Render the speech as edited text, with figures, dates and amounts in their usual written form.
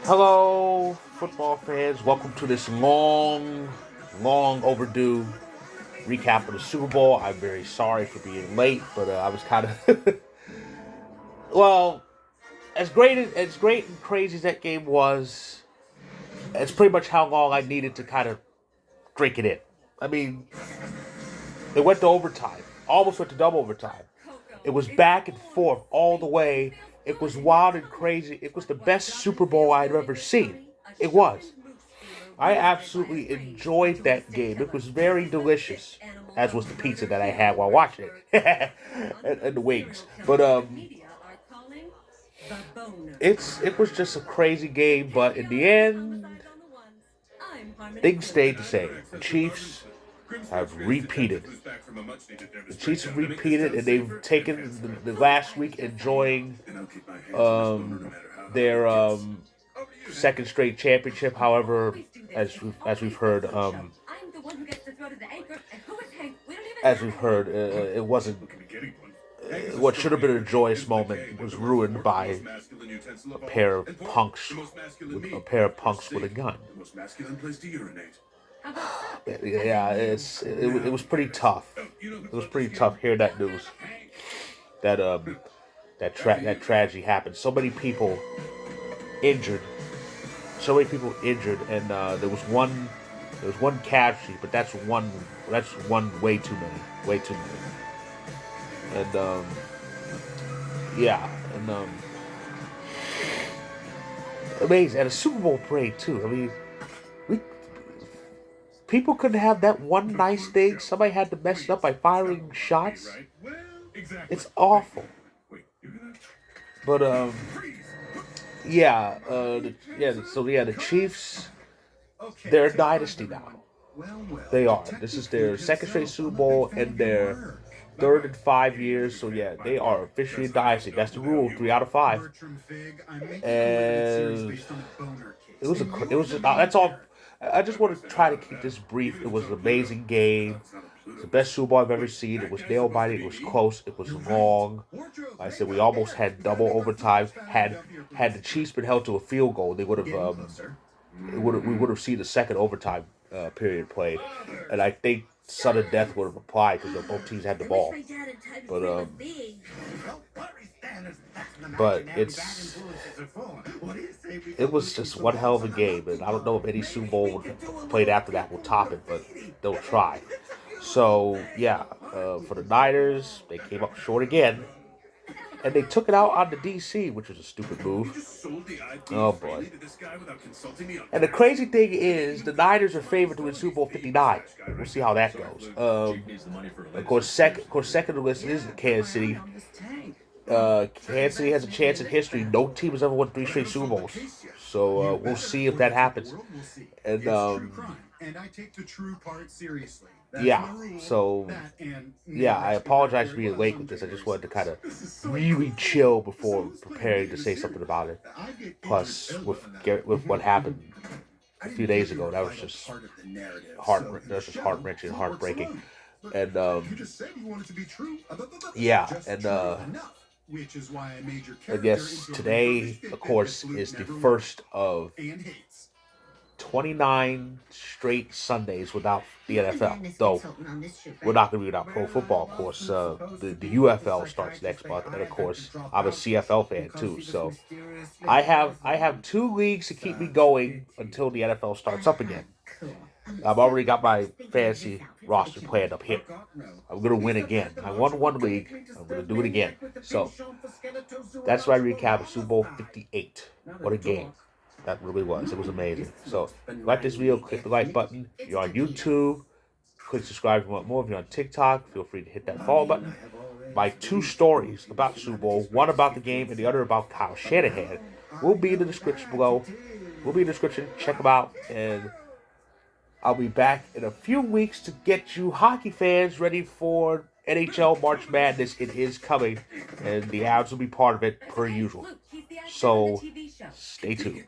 Hello, football fans. Welcome to this long overdue recap of the Super Bowl. I'm very sorry for being late, but I was kind of well, as great and crazy as that game was. It's pretty much how long I needed to kind of drink it in. I mean, it went to overtime, almost went to double overtime. It was back and forth all the way. It was wild and crazy. It was the best Super Bowl I'd ever seen. It was. I absolutely enjoyed that game. It was very delicious, as was the pizza that I had while watching it, and the wings. But it was just a crazy game. But in the end, things stayed the same. The Chiefs have repeated. The Chiefs have repeated, and they've taken the last week enjoying their second straight championship. However, as we've heard, it wasn't. What should have been a joyous moment was ruined by a pair of punks with a gun. Yeah, it was pretty tough. It was pretty tough hearing that news. That that tragedy happened. Injured. So many people injured, and there was one casualty, but that's one way too many. Way too many. And yeah, and amazing. And a Super Bowl parade too. I mean, we people couldn't have that one nice thing. Somebody had to mess it up by firing shots. It's awful. But yeah, the Chiefs, they're a dynasty now. They are. This is their second straight Super Bowl and their third in 5 years. So yeah, they are officially a dynasty. That's the rule. 3 out of 5. And that's all. I just want to try to keep this brief. It was an amazing game. It's the best Super Bowl I've ever seen. It was nail biting. It was close. It was long. Like I said, we almost had double overtime. Had the Chiefs been held to a field goal, they would have. We would have seen the second overtime period played, and I think sudden death would have applied because both teams had the ball. But it was just one hell of a game, and I don't know if any Super Bowl played after that will top it, but they'll try. So yeah, for the Niners, they came up short again, and they took it out on the DC, which was a stupid move. Oh boy! And the crazy thing is, the Niners are favored to win Super Bowl 59. We'll see how that goes. Of course, second on the list is Kansas City. Kansas City has a chance in history. No team has ever won 3 straight Super Bowls. So we'll see if that happens. And yeah, so yeah, I apologize for being late with this. I just wanted to kind of really chill before preparing to say something about it. Plus, with what happened a few days ago, that was just heart wrenching, heartbreaking, and yeah, and I guess today, of course, is the first of 29 straight Sundays without the NFL. Though we're not going to be without pro football, of course. The UFL starts next month, and of course, I'm a CFL fan too. So I have 2 leagues to keep me going until the NFL starts up again. I've already got my fantasy roster planned up here. I'm going to win again. I won one league. I'm going to do it again. So that's my recap of Super Bowl 58. What a game. That really was. It was amazing. So, if you like this video, click the like button. If you're on YouTube, click subscribe if you want more. If you're on TikTok, feel free to hit that follow button. My 2 stories about the Super Bowl, one about the game and the other about Kyle Shanahan, will be in the description below. Will be in the description. Check them out. And I'll be back in a few weeks to get you hockey fans ready for NHL March Madness. It is coming, and the ads will be part of it per usual. So, stay tuned.